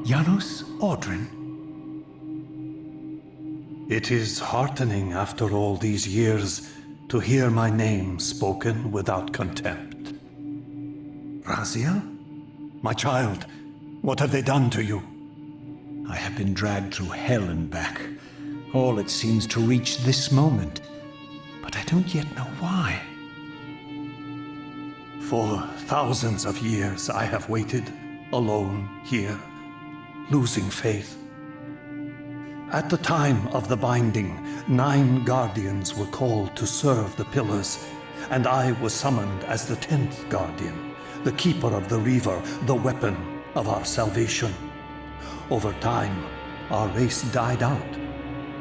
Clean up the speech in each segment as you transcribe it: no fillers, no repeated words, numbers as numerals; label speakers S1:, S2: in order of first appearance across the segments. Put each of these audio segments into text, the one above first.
S1: Janos, Audron.
S2: It is heartening after all these years to hear my name spoken without contempt. Raziel? My child, what have they done to you?
S1: I have been dragged through hell and back. All it seems to reach this moment. But I don't yet know why.
S2: For thousands of years I have waited, alone here, losing faith. At the time of the binding, 9 guardians were called to serve the pillars, and I was summoned as the 10th guardian, the keeper of the Reaver, the weapon of our salvation. Over time, our race died out,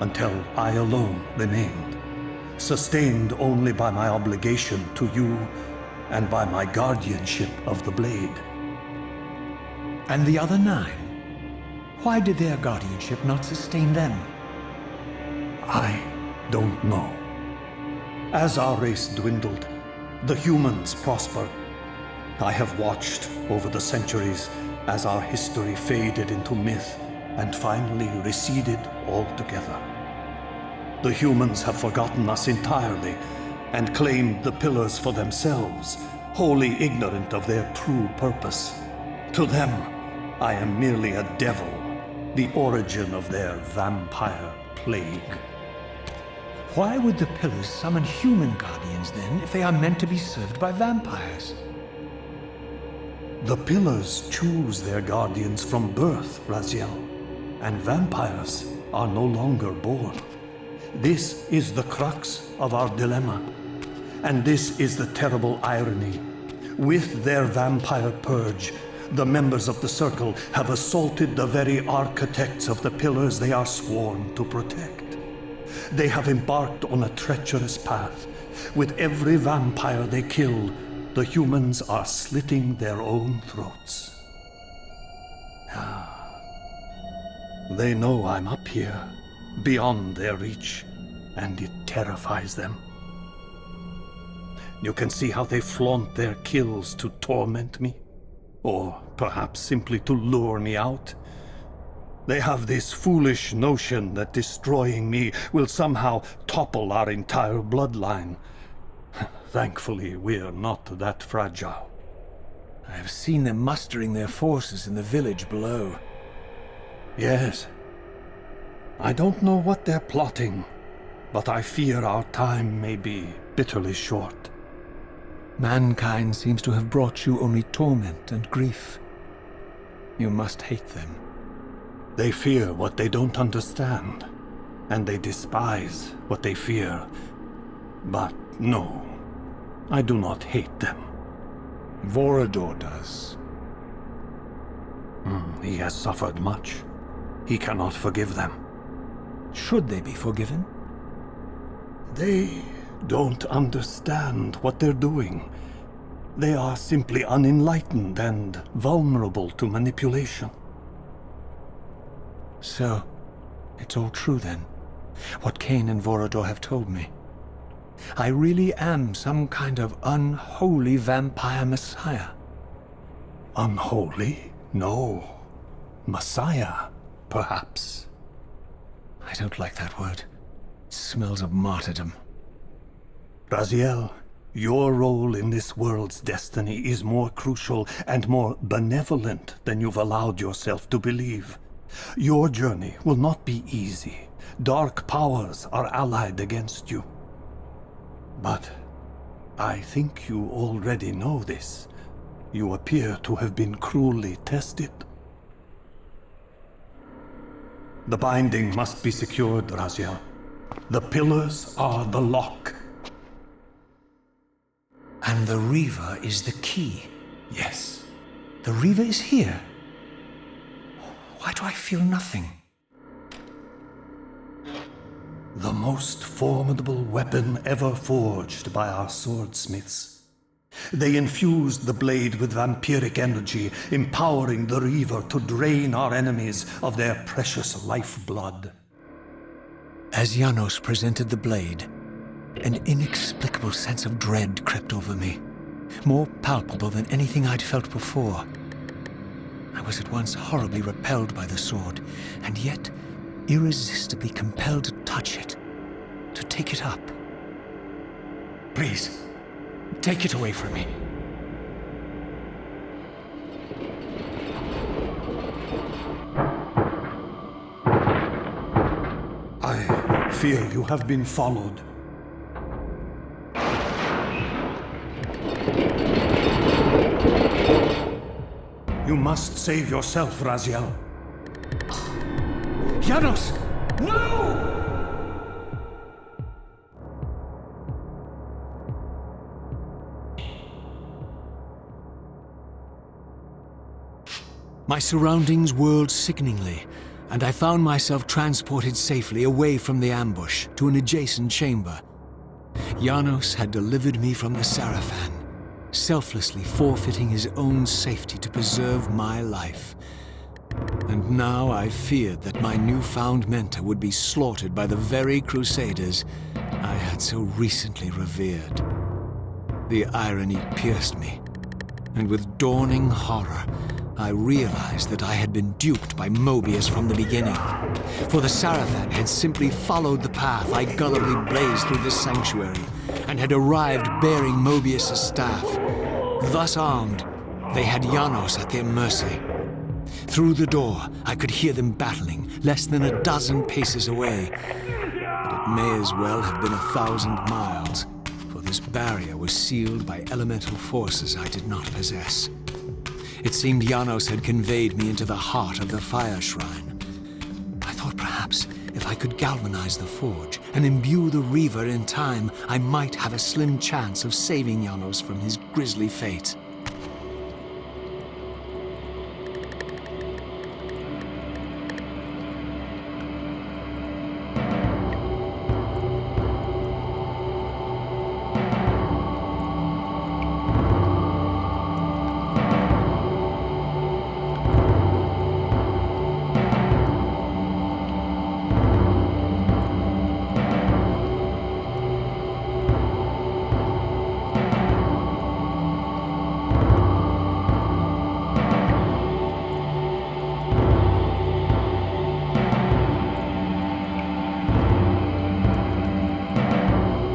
S2: until I alone remained, sustained only by my obligation to you and by my guardianship of the blade.
S1: And the other 9? Why did their guardianship not sustain them?
S2: I don't know. As our race dwindled, the humans prospered. I have watched over the centuries as our history faded into myth and finally receded altogether. The humans have forgotten us entirely and claimed the pillars for themselves, wholly ignorant of their true purpose. To them, I am merely a devil, the origin of their vampire plague.
S1: Why would the pillars summon human guardians then, if they are meant to be served by vampires?
S2: The pillars choose their guardians from birth, Raziel, and vampires are no longer born. This is the crux of our dilemma, and this is the terrible irony. With their vampire purge, the members of the Circle have assaulted the very architects of the pillars they are sworn to protect. They have embarked on a treacherous path. With every vampire they kill, the humans are slitting their own throats. They know I'm up here, beyond their reach, and it terrifies them. You can see how they flaunt their kills to torment me. Or perhaps simply to lure me out. They have this foolish notion that destroying me will somehow topple our entire bloodline. Thankfully, we're not that fragile.
S1: I have seen them mustering their forces in the village below.
S2: Yes. I don't know what they're plotting, but I fear our time may be bitterly short.
S1: Mankind seems to have brought you only torment and grief. You must hate them.
S2: They fear what they don't understand, and they despise what they fear. But no, I do not hate them.
S1: Vorador does.
S2: He has suffered much. He cannot forgive them.
S1: Should they be forgiven?
S2: They don't understand what they're doing. They are simply unenlightened and vulnerable to manipulation.
S1: So, it's all true then, what Kain and Vorador have told me. I really am some kind of unholy vampire messiah.
S2: Unholy? No. Messiah, perhaps.
S1: I don't like that word. It smells of martyrdom.
S2: Raziel, your role in this world's destiny is more crucial and more benevolent than you've allowed yourself to believe. Your journey will not be easy. Dark powers are allied against you. But I think you already know this. You appear to have been cruelly tested. The binding must be secured, Raziel. The pillars are the lock.
S1: And the Reaver is the key.
S2: Yes.
S1: The Reaver is here. Why do I feel nothing?
S2: The most formidable weapon ever forged by our swordsmiths. They infused the blade with vampiric energy, empowering the Reaver to drain our enemies of their precious lifeblood.
S1: As Janos presented the blade, an inexplicable sense of dread crept over me, more palpable than anything I'd felt before. I was at once horribly repelled by the sword, and yet irresistibly compelled to touch it, to take it up. Please, take it away from me.
S2: I fear you have been followed. You must save yourself, Raziel.
S1: Janos! No! My surroundings whirled sickeningly, and I found myself transported safely away from the ambush to an adjacent chamber. Janos had delivered me from the Sarafan, selflessly forfeiting his own safety to preserve my life. And now I feared that my newfound mentor would be slaughtered by the very crusaders I had so recently revered. The irony pierced me, and with dawning horror, I realized that I had been duped by Mobius from the beginning. For the Sarafan had simply followed the path I gullibly blazed through this sanctuary, and had arrived bearing Mobius' staff. Thus armed, they had Janos at their mercy. Through the door, I could hear them battling, less than a dozen paces away. But it may as well have been 1,000 miles, for this barrier was sealed by elemental forces I did not possess. It seemed Janos had conveyed me into the heart of the fire shrine. I thought perhaps if I could galvanize the forge and imbue the Reaver in time, I might have a slim chance of saving Janos from his grisly fate.